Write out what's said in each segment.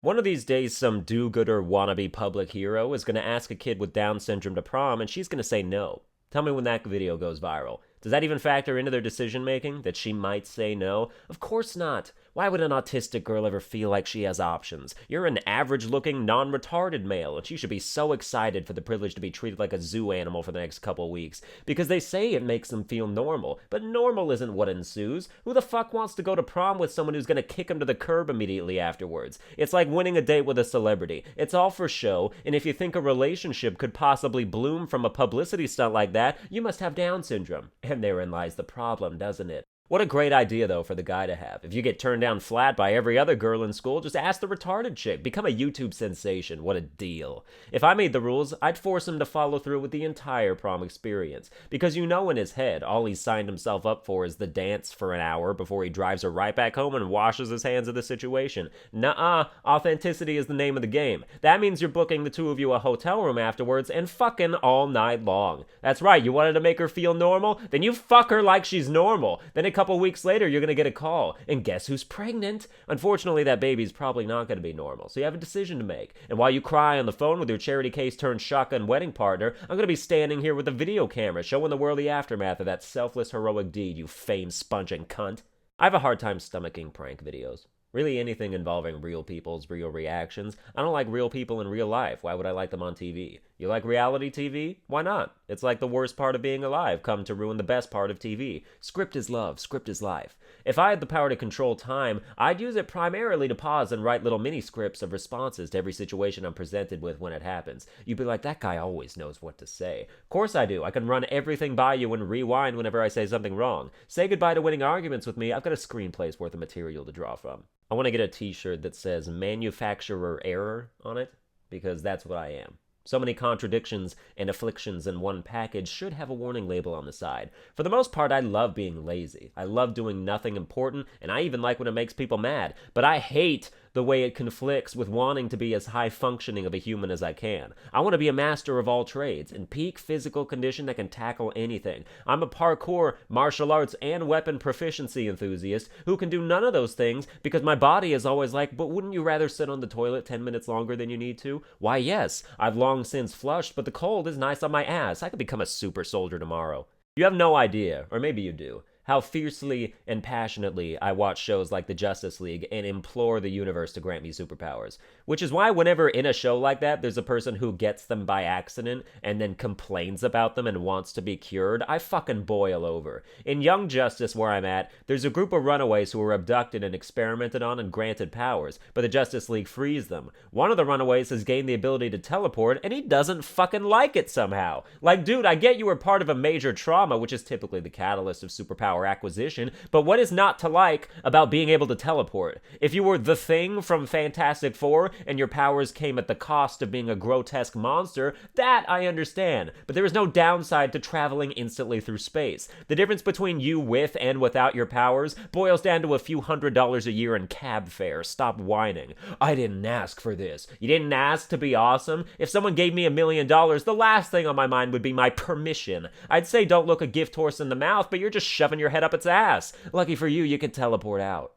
One of these days, some do-gooder wannabe public hero is going to ask a kid with Down syndrome to prom, and she's going to say no. Tell me when that video goes viral. Does that even factor into their decision making? That she might say no? Of course not. Why would an autistic girl ever feel like she has options? You're an average looking, non retarded male, and she should be so excited for the privilege to be treated like a zoo animal for the next couple weeks. Because they say it makes them feel normal, but normal isn't what ensues. Who the fuck wants to go to prom with someone who's gonna kick him to the curb immediately afterwards? It's like winning a date with a celebrity. It's all for show, and if you think a relationship could possibly bloom from a publicity stunt like that, you must have Down syndrome. And therein lies the problem, doesn't it? What a great idea, though, for the guy to have. If you get turned down flat by every other girl in school, just ask the retarded chick. Become a YouTube sensation. What a deal. If I made the rules, I'd force him to follow through with the entire prom experience. Because you know in his head, all he's signed himself up for is the dance for an hour before he drives her right back home and washes his hands of the situation. Nuh-uh. Authenticity is the name of the game. That means you're booking the two of you a hotel room afterwards and fucking all night long. That's right, you wanted to make her feel normal? Then you fuck her like she's normal. Then a couple weeks later, you're going to get a call. And guess who's pregnant? Unfortunately, that baby's probably not going to be normal. So you have a decision to make. And while you cry on the phone with your charity case turned shotgun wedding partner, I'm going to be standing here with a video camera showing the world the aftermath of that selfless heroic deed, you fame-sponging cunt. I have a hard time stomaching prank videos. Really anything involving real people's real reactions. I don't like real people in real life. Why would I like them on TV? You like reality TV? Why not? It's like the worst part of being alive, come to ruin the best part of TV. Script is love, script is life. If I had the power to control time, I'd use it primarily to pause and write little mini scripts of responses to every situation I'm presented with when it happens. You'd be like, that guy always knows what to say. Of course I do. I can run everything by you and rewind whenever I say something wrong. Say goodbye to winning arguments with me. I've got a screenplay's worth of material to draw from. I want to get a t-shirt that says manufacturer error on it, because that's what I am. So many contradictions and afflictions in one package should have a warning label on the side. For the most part, I love being lazy. I love doing nothing important, and I even like when it makes people mad. But I hate the way it conflicts with wanting to be as high-functioning of a human as I can. I want to be a master of all trades, in peak physical condition that can tackle anything. I'm a parkour, martial arts, and weapon proficiency enthusiast who can do none of those things because my body is always like, but wouldn't you rather sit on the toilet 10 minutes longer than you need to? Why, yes, I've long since flushed, but the cold is nice on my ass. I could become a super soldier tomorrow. You have no idea, or maybe you do, how fiercely and passionately I watch shows like the Justice League and implore the universe to grant me superpowers. Which is why whenever in a show like that, there's a person who gets them by accident and then complains about them and wants to be cured, I fucking boil over. In Young Justice, where I'm at, there's a group of runaways who were abducted and experimented on and granted powers, but the Justice League frees them. One of the runaways has gained the ability to teleport, and he doesn't fucking like it somehow. Like, dude, I get you were part of a major trauma, which is typically the catalyst of superpower acquisition, but what is not to like about being able to teleport? If you were the Thing from Fantastic Four and your powers came at the cost of being a grotesque monster, that I understand, but there is no downside to traveling instantly through space. The difference between you with and without your powers boils down to a few $100s a year in cab fare. Stop whining. I didn't ask for this. You didn't ask to be awesome? If someone gave me $1 million, the last thing on my mind would be my permission. I'd say don't look a gift horse in the mouth, but you're just shoving your head up its ass. Lucky for you, you can teleport out.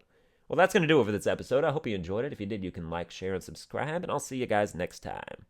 Well, that's going to do it for this episode. I hope you enjoyed it. If you did, you can like, share, and subscribe, and I'll see you guys next time.